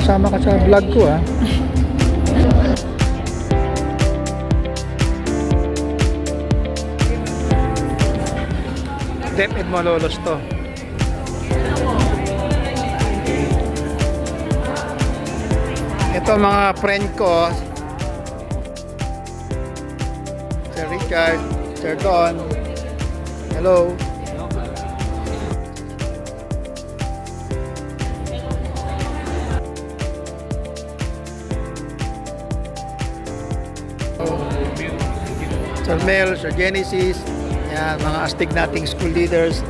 makasama ka sa vlog ko ha. DepEd Malolos to. Ito mga friend ko, Sir Richard, Sir Don. Hello. Sir Mel, Sir Genesis, yan, mga astig nating school leaders.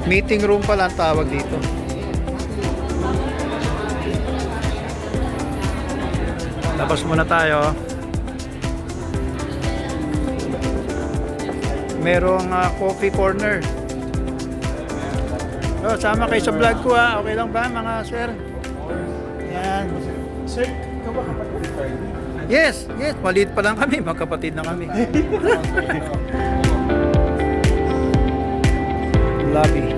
Meeting room pala ang tawag dito. Labas muna tayo. Merong coffee corner. So, sama kayo sa vlog ko ha. Okay lang ba mga sir? Yan. Sir, ikaw ba kapatid kayo? Yes, yes. Maliit pa lang kami. Magkapatid na kami. Lobby.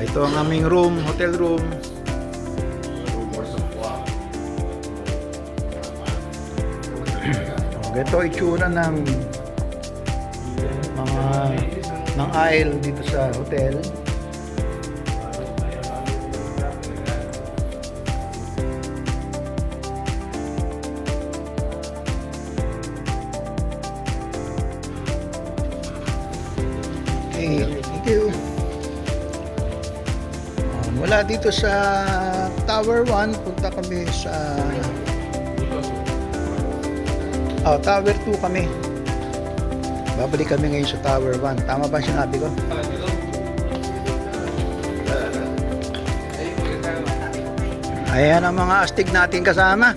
Ito ang aming room, hotel room. Ito itsura ng mga ng aisle dito sa hotel. Okay, thank you. Mula dito sa Tower 1, punta kami sa Tower 2 kami. Babalik kami ngayon sa Tower 1. Tama ba sinabi ko? Ayan ang mga astig natin kasama.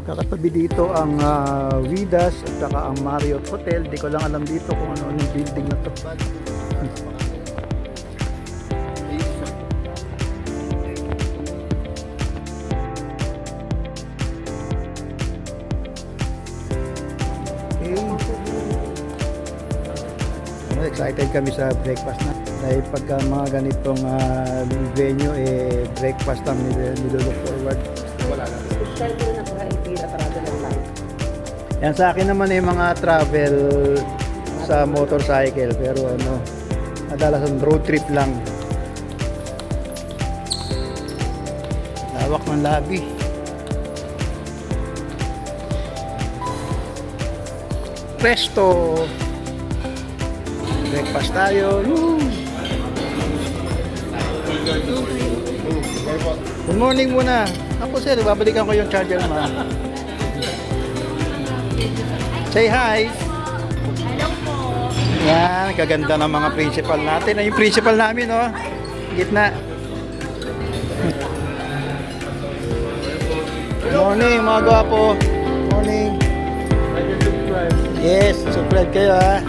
Kakatabi dito ang Widas at saka ang Marriott Hotel. Di ko lang alam dito kung ano yung building na to. Okay. Excited kami sa breakfast na. Dahil pagka mga ganitong venue, breakfast ang nilolook forward. Wala na. Yan sa akin naman yung mga travel sa motorcycle, pero ano, kadalasan road trip lang. Lawak ng lobby. Presto. Breakfast tayo. Woo! Good morning muna. Ako sir, babalikan ko yung charger mo. Say hi. Hello po. Yan, kaganda ng mga principal natin. Ay, yung principal namin, oh. Gitna. Morning, mga gwapo. Morning. Yes, subscribe kayo, ha.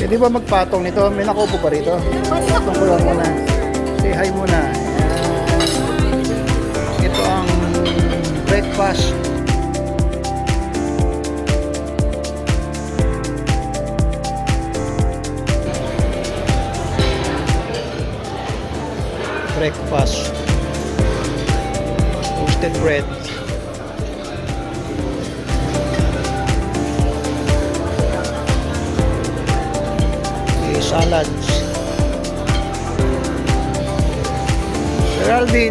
Pwede ba magpatong nito? May nakupo pa rito. Patong ko lang muna. Say hi muna. Ayan. Ito ang breakfast. Breakfast. Toasted bread. Salads. Sir Alvin,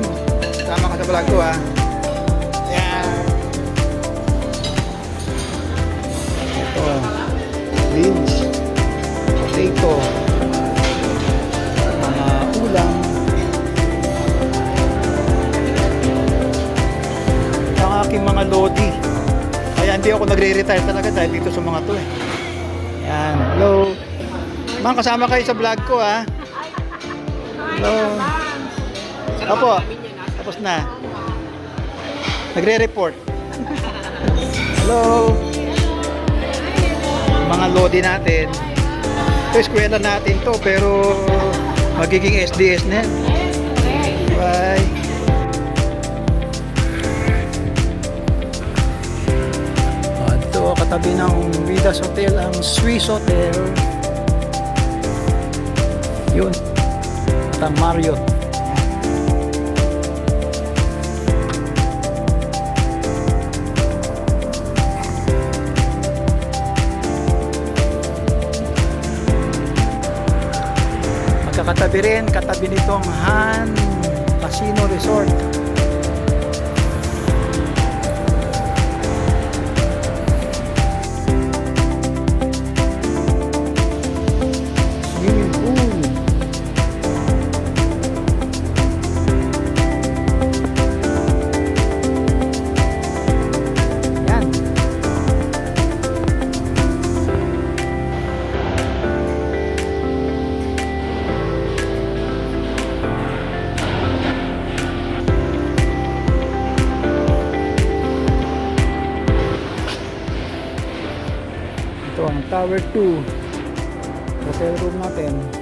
tama ka sa vlog ko ha. Yan. Ito, beans, potato, mga ulam. Ang aking mga lodi. Kaya hindi ako nagre-retire talaga dahil dito sa mga to eh. Yan, hello. Ma'am, kasama kayo sa vlog ko, ha? Hello. Opo, tapos na. Nagre-report. Hello. Mga lodi natin. Ito, eskwela natin to, pero magiging SDS na yan. Bye. Ito, katabi ng Vidas Hotel, ang Swiss Hotel. Yun. At ang Marriott. Magkakatabi rin, katabi nitong Han Casino Resort. Swimming pool. Yan. Ito ang Tower 2 hotel room natin.